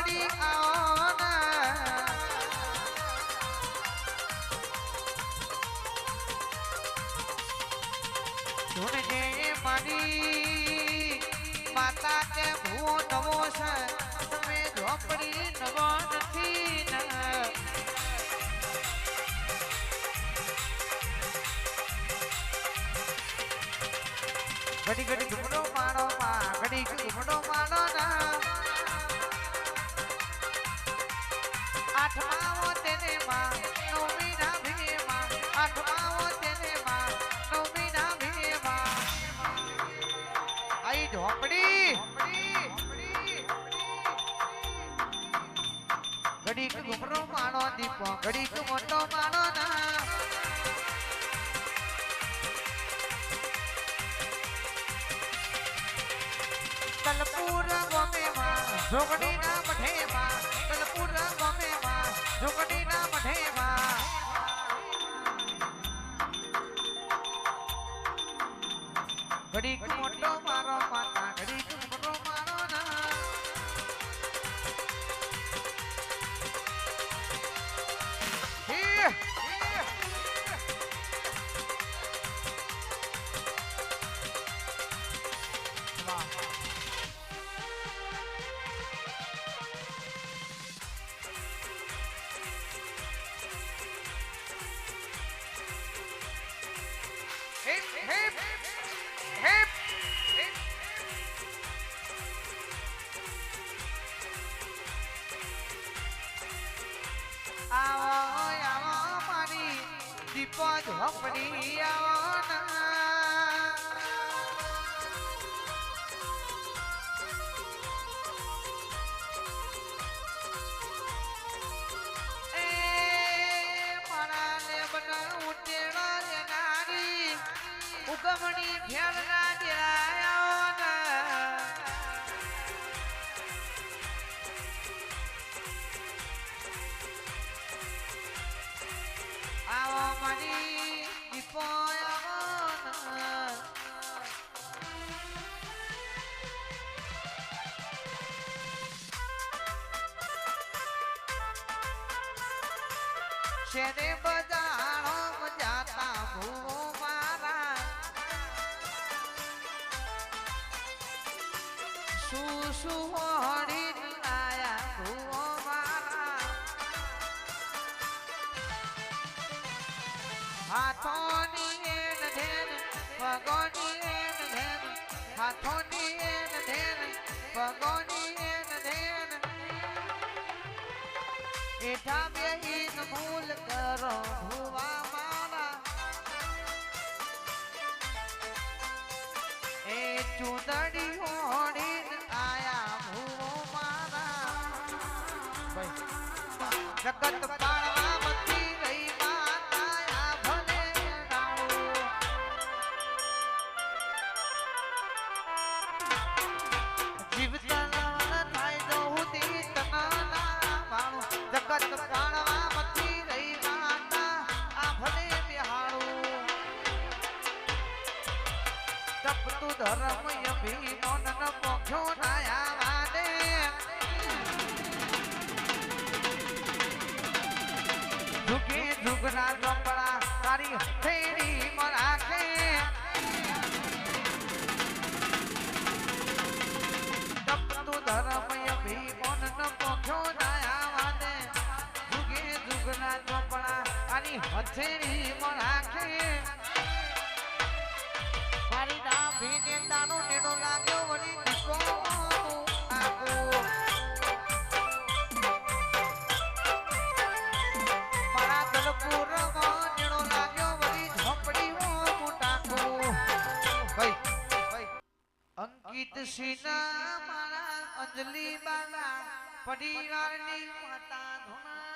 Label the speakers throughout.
Speaker 1: ઝોપડી આવો ને ધૂણજે મારી માતા કે ભૂવો નવો છે તમે ઝોપડી નવો નથી ને ઘડી ઘડી ઘૂમડો મારો માં ઘડી ઘૂમડો મારો ના આઠમાવો તેને માં નવમી ના ભીએ માં આઠમાવો તેને માં નવમી ના ભીએ માં આઈ ઝોપડી ઘડી ઘૂમડો મારો દીપો ઘડી ઘૂમડો મારો ના તલપુર ગમે માં ઝોકડી ના મઠે માં તલપુર ગમે માં ઝોકડી ના મઠે માં ઘડીક મોટો મારો માતા ઘડીક મોટો મારો ના Hip, hip, hip, hip. આવો આવો મારી દીપો ઝોપડી આવો ના એ મારા ને બના ઉટેડા લેનારી ઉગમણી ભેળના દેરાયો ના આવો મારી દીપો આવો ના શેને બજારો મજાતા ભૂવો મારા સુહણી આયા ભૂવો મારા હાથોની એન ધેન પગોની એન ધેન હાથોની એન ધેન પગોની એન ધેન એઠા બેહીન ભૂલ કરો ભૂવા મારા એ ચૂંદડી હોડી આયા ભૂવો મારા જગત પાળવા મથી રહી માતા ભલે નાળું જીવતા થાય દોહુતી તના ના માણું જગત પાળવા મથી રહી માતા આ ભલે બિહાડું તપતું ધર્મ અભિમાન ન પોખ્યો નાયા વાદે ઝુકે ઝુગના ઝોપડા તારી હથેળી માં રાખે તપતું ધર્મ અભિમાન ન પોખ્યો નાયા વાદે ઝુકે ઝુગના ઝોપડા તારી હથેળી માં રાખે મારી નાભીને તાનો નેડો લાગ્યો વળી દીકો આગો મારા દલપુરમાં નેડો લાગ્યો વળી ઝોપડી મોટાકો ભાઈ અંકિત સિન્હા મારા અંજલિ બાલા પરિવારની માતા ધોના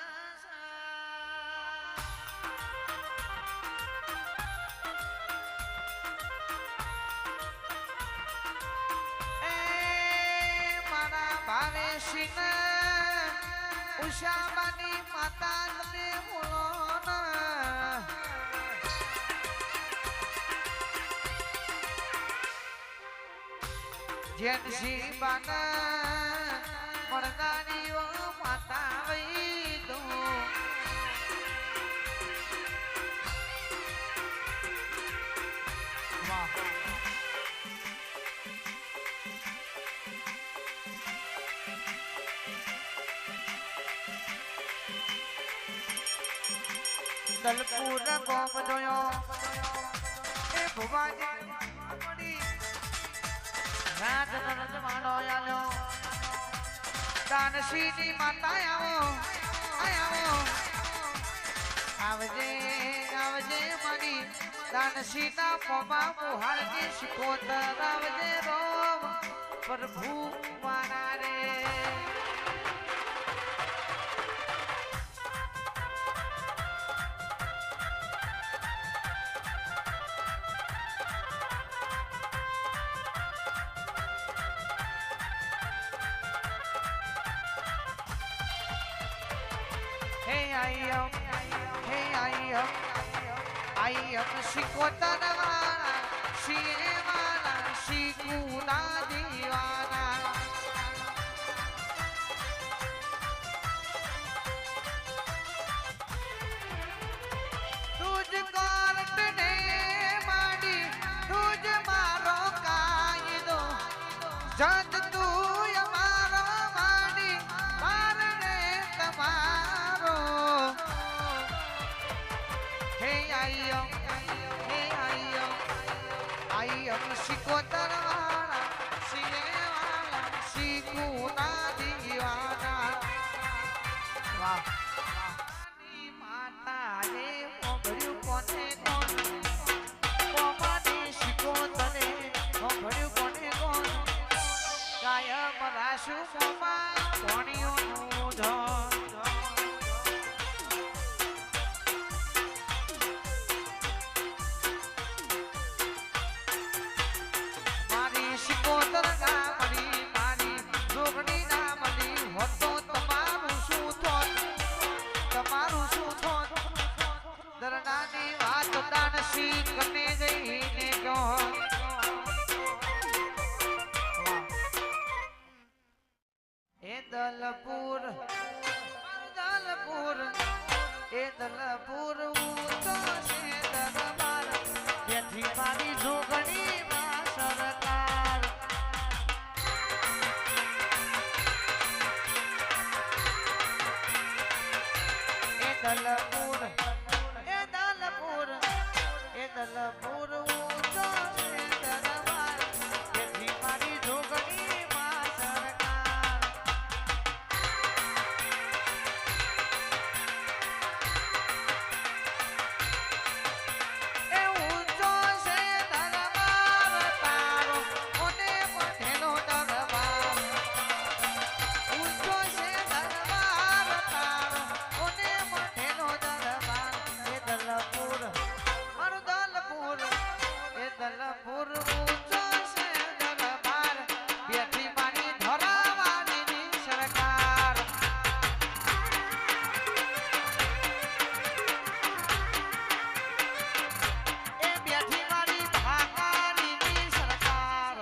Speaker 1: ભાવે સિંહ ઉષાબાની માતા તમે બોલો ના જેનસી બાના મરદાનીઓ દલપુર ગોમ જોયો એ ભુવાજી રાત રજવાડો આલ્યો દાનશીની માતા આવો આવજે આવજે મારી દાનશીના પોમાં મુહારજી શિકોતર આવજે રોમ પ્રભુ મારા રે I am Shikotanavana, Shievana, Shikuna Divana. तुझको रटने माडी, तुझ मारो कायदो, जद तू हमारो माडी, मारने तमारो. I am Shikotanavana, Shievana, Shikuna Divana. Wow. Mata ye mogru kone kon, komani Shikotane, mogru kone kon. Kaya marashu koma, koniyo nu dhon. દરનાની વાત દાનશી કને જઈને કહો એ દલપુર એ દલપુર ઊંચો છે દરબાર જેથી મારી જોગણીમાં સરકાર એ દલપુર દલપુર ઊંચો છે દરબાર જેથી મારી જોગણીમાં સરકાર એ ઊંચો છે દરબાર તારો કોને મઠેલો દરબાર ઊંચો છે દરબાર તારો કોને મઠેલો દરબાર એ દલપુર દલપુર ઊંચો છે દરબાર બેઠી મારી ધરાવાળીની સરકાર એ બેઠી મારી ભાગારીની સરકાર